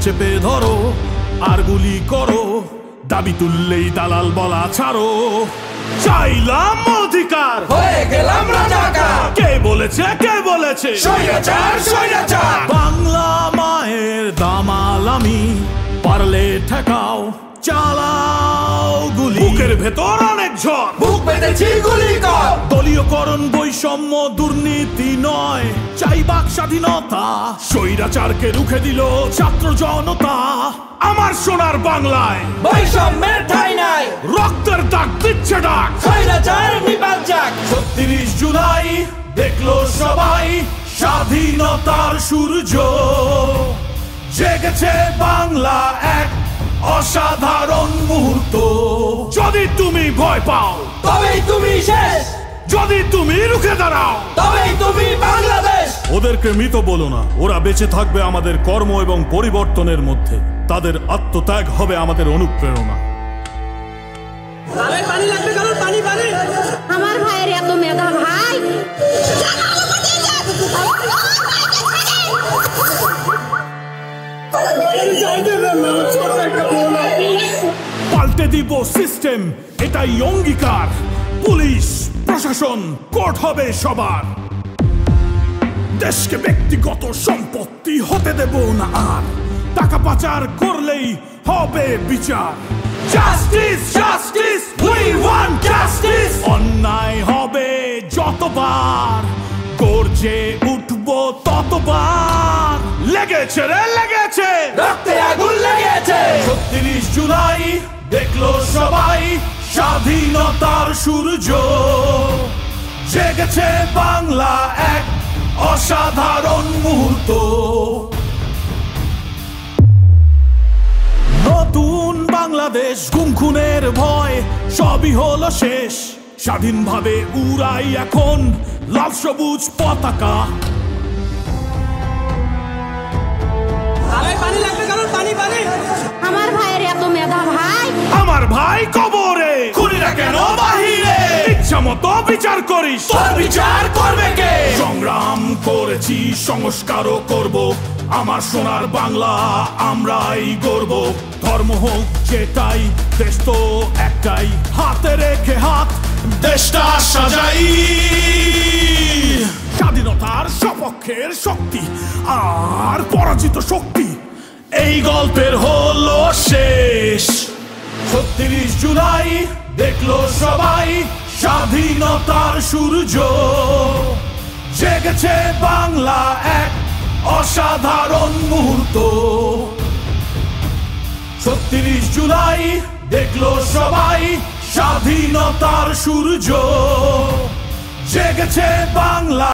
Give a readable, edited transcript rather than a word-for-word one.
চেপে ধরো আর গুলি করো, দাবি তুললেই দালাল বলা ছাড়ো। চাইলাম অধিকার, হয়ে গেলাম রাজাকার। কে বলেছে কে বলেছে স্বৈরাচার স্বৈরাচার। বাংলা মায়ের দামাল আমি, পারলে ঠেকাও চালাও গুলি। বুকের ভেতর অনেক ঝড়, বুক পেতেছি গুলি কর। দলীয়করণ বৈষম্য দুর্নীতি নয়, চাই বাক স্বাধীনতা। স্বৈরাচারকে রুখে দিল ছাত্র জনতা। আমার সোনার বাংলায় বৈষম্যের ঠাঁই নাই, রক্তের দাগ দিচ্ছে ডাক। স্বৈরাচার নিপাত যাক। ৩৬ জুলাই দেখলো সবাই স্বাধীনতার সূর্য, জেগেছে বাংলা এক অসাধারণ মুহূর্ত। যদি তুমি ভয় পাও তবেই তুমি শেষ, যদি তুমি রুখে দাঁড়াও তবেই তুমি বাংলাদেশ। ওদেরকে মৃত বলো না, ওরা বেঁচে থাকবে আমাদের কর্ম এবং পরিবর্তনের মধ্যে। তাদের আত্মত্যাগ হবে আমাদের অনুপ্রেরণা। আমার ভাইয়ের এত মেধা ভাই, পাল্টে দিব সিস্টেম, এটাই অঙ্গীকার। পুলিশ প্রশাসন কোর্ট হবে সবার। দেশকে ব্যক্তিগত সম্পত্তি হতে দেব না আর, টাকা পাচার করলেই হবে বিচার। Justice justice we want justice. অন্যায় হবে যতবার, গর্জে উঠবো ততবার। লেগেছে রে লেগেছে, রক্তে আগুন লেগেছে। ৩৬ জুলাই দেখলো সবাই স্বাধীনতার সূর্য, জেগেছে বাংলা এক অসাধারণ মুহূর্ত। নতুন বাংলাদেশ, গুম খুনের ভয় সবই হলো শেষ। স্বাধীনভাবে উড়াই এখন লাল সবুজ পতাকা। আমার ভাইয়ের এত মেধা ভাই, আমার ভাই কবরে, খুনিরা কেন বাহিরে? ইচ্ছা মতো বিচার করিস, তোর বিচার করবে কে? সংগ্রাম করেছি সংস্কারও করব, আমার সোনার বাংলা আমরাই গর্ব। ধর্ম হোক যেটাই, দেশ তো একটাই, হাতে রেখে হাত দেশটা সাজাই। স্বাধীনতার সপক্ষের শক্তি আর পরাজিত শক্তি, এই গল্পের হলো শেষ। ৩৬ জুলাই দেখলো সবাই স্বাধীনতার সূর্য, জেগেছে বাংলা এক অসাধারণ মুহূর্ত। ৩৬ জুলাই দেখলো সবাই স্বাধীনতার সূর্য, জেগেছে বাংলা।